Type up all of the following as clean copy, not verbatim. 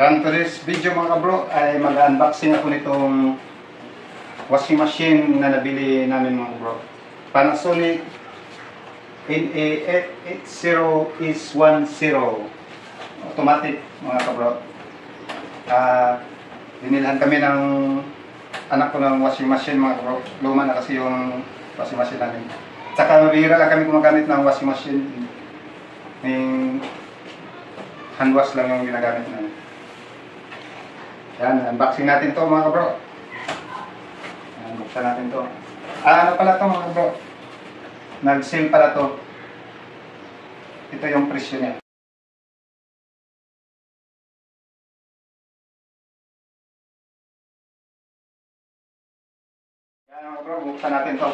And today's video mga kabro ay mag-unboxing ako nitong washing machine na nabili namin mga kabro. Panasonic NA880S10 automatic mga kabro. Dinilhan kami ng anak ko ng washing machine mga kabro. Luma na kasi yung washing machine namin. Tsaka mabihira lang kami gumagamit ng washing machine. Yung hand wash lang yung ginagamit namin. Yan, unboxing natin to mga kabro. Yan, buksan natin to. Ano pala to mga kabro? Nag-sale pala to. Ito yung presyo niya. Yan mga kabro, buksan natin to.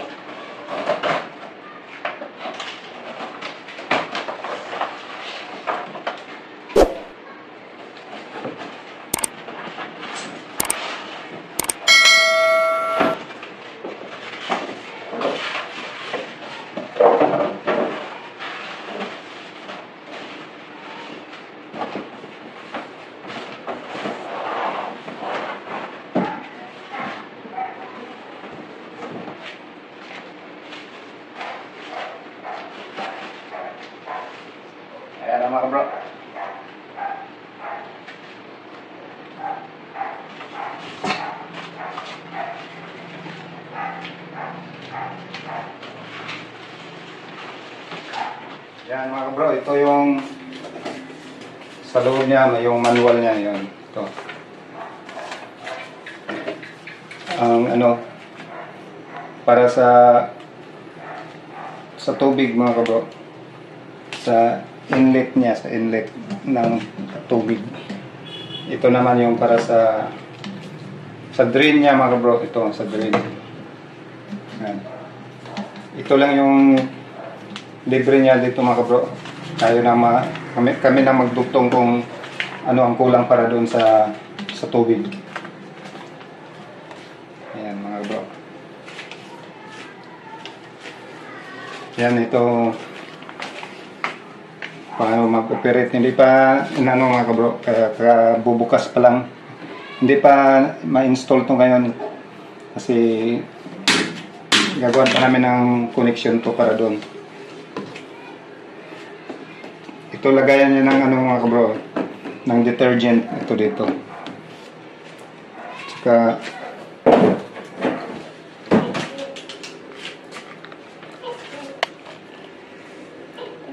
Ayan na mga kabro. Ayan mga kabro, ito yung sa loob niya, may yung manual niya yun. Ito. Para sa tubig mga kabro. Sa inlet niya, sa inlet ng tubig. Ito naman yung para sa drain niya mga kabro. Ito sa drain. Ayan. Ito lang yung libre niya dito mga kabro. Tayo na kami na magdugtong kung ano ang kulang para doon sa tubig. Ayan mga kabro. Ayan ito. Paano mag-operate, hindi pa mga kabro, kaya bubukas pa lang, hindi pa ma-install to ngayon kasi gagawin pa namin ng connection to para doon. Ito lagayan niya ng mga kabro, ng detergent ito dito. Saka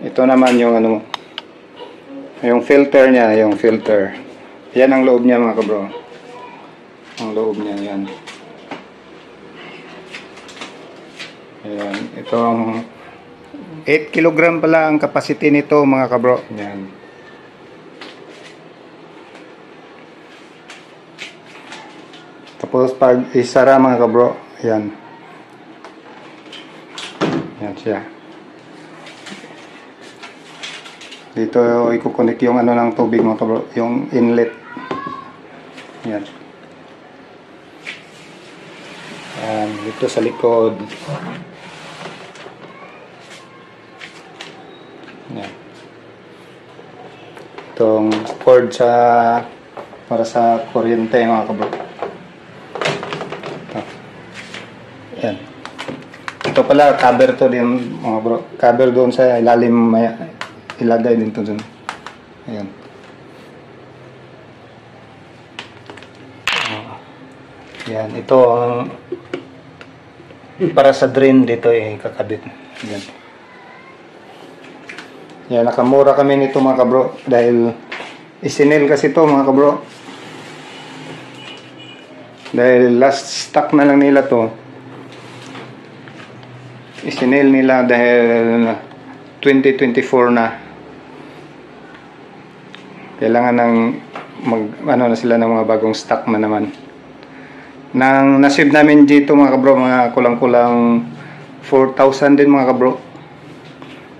ito naman yung yung filter niya, yung filter. Yan ang loob niya mga kabro. Ang loob niya yan. Ayan, itong 8 kg pala ang capacity nito mga kabro. Yan. Tapos pag isara mga kabro, yan. Yan siya. Dito i-connect yung ng tubig mga kabro, yung inlet. Yan. Yan, dito sa likod. Yan. Itong cord para sa kuryente mga kabro. Ito. Yan. Ito pala cover to din mga bro. Cover doon sa ilalim, ilagay din to dun. Ayan. Yan, ito ang para sa drain dito kakabit. Yan. Yan, nakamura kami nito mga kabro dahil isinil kasi to mga kabro. Dahil last stock na lang nila to. Isinil nila dahil 2024 na. Kailangan ng na sila ng mga bagong stock na naman. Nang nasib namin dito mga kabro, mga kulang-kulang 4,000 din mga kabro.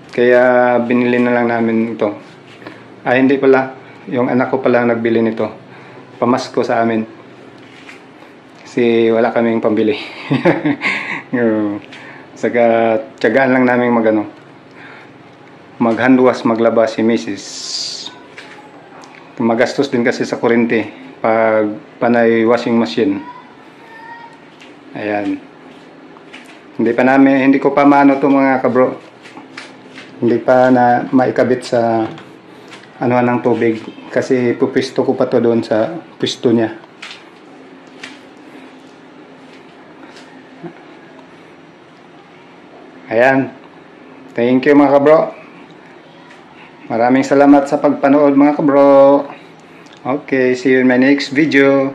Kaya binili na lang namin ito. Hindi pala, yung anak ko pala nagbili nito. Pamasko sa amin. Kasi wala kaming pambili. Saka tiyagaan lang namin mag hand wash, maglaba si Mrs. Magastos din kasi sa kuryente pag panay washing machine. Ayan. Hindi ko pa maano to mga kabro. Hindi pa na maikabit sa ng tubig kasi pupisto ko pa to doon sa pisto niya. Ayan. Thank you mga kabro. Maraming salamat sa pagpanood mga kabro. Okay, see you in my next video.